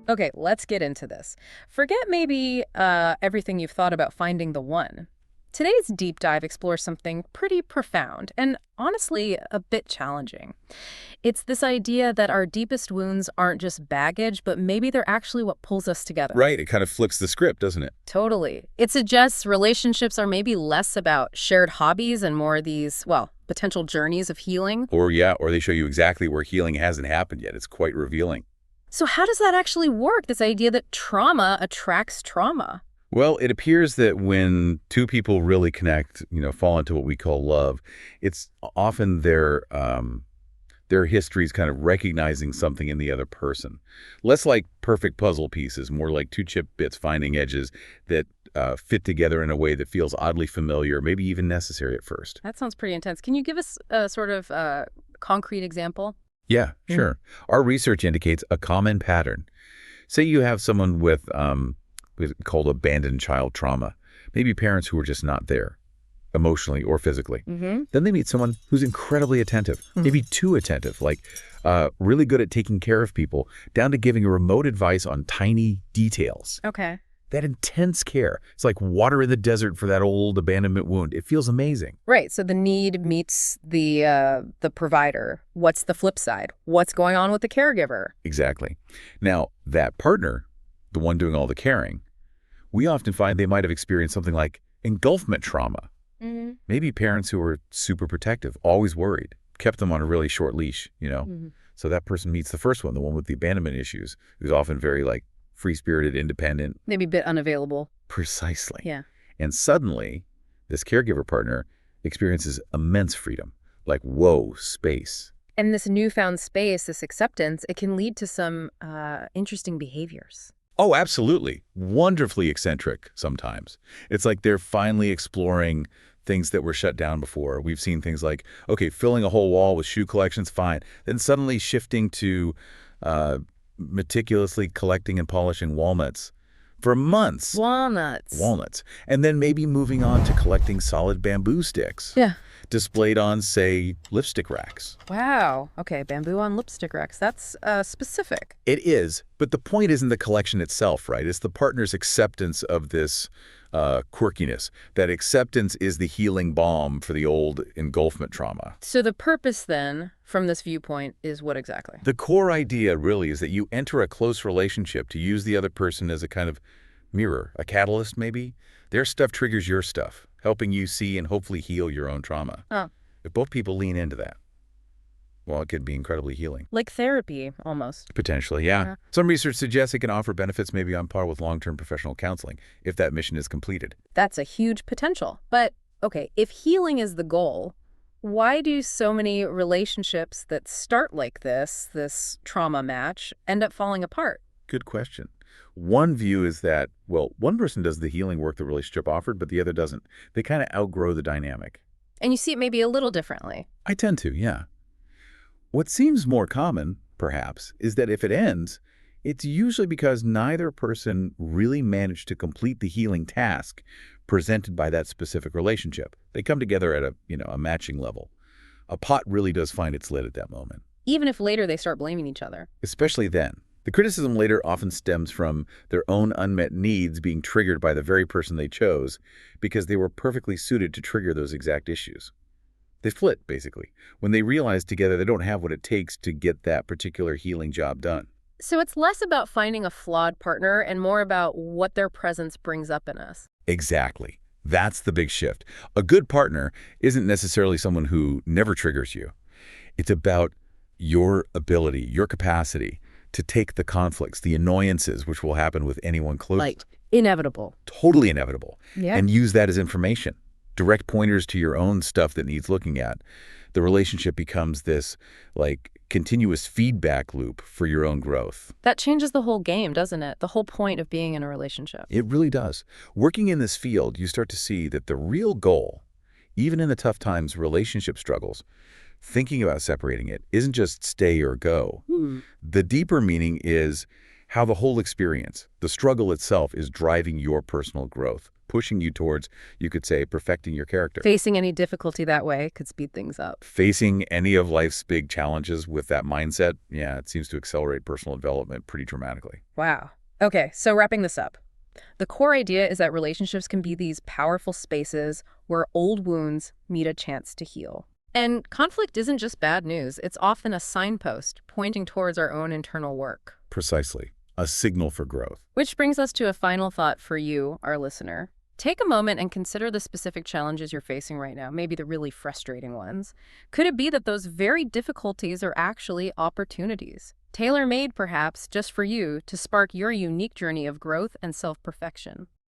Okay, let's get into this. Forget maybe everything you've thought about finding the one. Today's deep dive explores something pretty profound and honestly a bit challenging. It's this idea that our deepest wounds aren't just baggage, but maybe they're actually what pulls us together. Right, it kind of flips the script, doesn't it? Totally. It suggests relationships are maybe less about shared hobbies and more these, well, potential journeys of healing. Or yeah, or they show you exactly where healing hasn't happened yet. It's quite revealing. So how does that actually work, this idea that trauma attracts trauma? Well, it appears that when two people really connect, fall into what we call love, it's often their histories kind of recognizing something in the other person. Less like perfect puzzle pieces, more like two chip bits finding edges that fit together in a way that feels oddly familiar, maybe even necessary at first. That sounds pretty intense. Can you give us a sort of concrete example? Yeah, sure. Our research indicates a common pattern. Say you have someone with what's called abandoned child trauma, maybe parents who are just not there, emotionally or physically. Then they meet someone who's incredibly attentive, maybe too attentive, like really good at taking care of people, down to giving remote advice on tiny details. Okay. That intense care. It's like water in the desert for that old abandonment wound. It feels amazing. Right. So the need meets the provider. What's the flip side? What's going on with the caregiver? Exactly. Now, that partner, the one doing all the caring, we often find they might have experienced something like engulfment trauma. Maybe parents who were super protective, always worried, kept them on a really short leash. So that person meets the first one, the one with the abandonment issues, who's often very free-spirited, independent. Maybe a bit unavailable. Precisely. Yeah. And suddenly, this caregiver partner experiences immense freedom, like, whoa, space. And this newfound space, this acceptance, it can lead to some interesting behaviors. Oh, absolutely. Wonderfully eccentric sometimes. It's like they're finally exploring things that were shut down before. We've seen things like, okay, filling a whole wall with shoe collections, fine. Then suddenly shifting to meticulously collecting and polishing walnuts for months. Walnuts. And then maybe moving on to collecting solid bamboo sticks. Yeah. Displayed on, say, lipstick racks. Wow. Okay, bamboo on lipstick racks. That's specific. It is, but the point isn't the collection itself, right? It's the partner's acceptance of this quirkiness. That acceptance is the healing balm for the old engulfment trauma. So the purpose then, from this viewpoint, is what exactly? The core idea really is that you enter a close relationship to use the other person as a kind of mirror, a catalyst maybe. Their stuff triggers your stuff, helping you see and hopefully heal your own trauma. Oh. If both people lean into that, well, it could be incredibly healing. Like therapy, almost. Potentially, yeah. Some research suggests it can offer benefits maybe on par with long-term professional counseling if that mission is completed. That's a huge potential. But, okay, if healing is the goal, why do so many relationships that start like this trauma match, end up falling apart? Good question. One view is that, well, one person does the healing work the relationship offered, but the other doesn't. They kind of outgrow the dynamic. And you see it maybe a little differently. I tend to, yeah. What seems more common, perhaps, is that if it ends, it's usually because neither person really managed to complete the healing task presented by that specific relationship. They come together at a matching level. A pot really does find its lid at that moment. Even if later they start blaming each other. Especially then. The criticism later often stems from their own unmet needs being triggered by the very person they chose because they were perfectly suited to trigger those exact issues. They split, basically, when they realize together they don't have what it takes to get that particular healing job done. So it's less about finding a flawed partner and more about what their presence brings up in us. Exactly. That's the big shift. A good partner isn't necessarily someone who never triggers you. It's about your ability, your capacity to take the conflicts, the annoyances, which will happen with anyone close. Like, inevitable. Totally inevitable. Yeah. And use that as information. Direct pointers to your own stuff that needs looking at. The relationship becomes this, continuous feedback loop for your own growth. That changes the whole game, doesn't it? The whole point of being in a relationship. It really does. Working in this field, you start to see that the real goal, even in the tough times, relationship struggles, thinking about separating it isn't just stay or go. The deeper meaning is, How the whole experience, the struggle itself, is driving your personal growth, pushing you towards, you could say, perfecting your character. Facing any difficulty that way could speed things up. Facing any of life's big challenges with that mindset, yeah, it seems to accelerate personal development pretty dramatically. Wow. Okay, so wrapping this up. The core idea is that relationships can be these powerful spaces where old wounds meet a chance to heal. And conflict isn't just bad news. It's often a signpost pointing towards our own internal work. Precisely. A signal for growth. Which brings us to a final thought for you, our listener. Take a moment and consider the specific challenges you're facing right now, maybe the really frustrating ones. Could it be that those very difficulties are actually opportunities, tailor-made perhaps just for you to spark your unique journey of growth and self-perfection?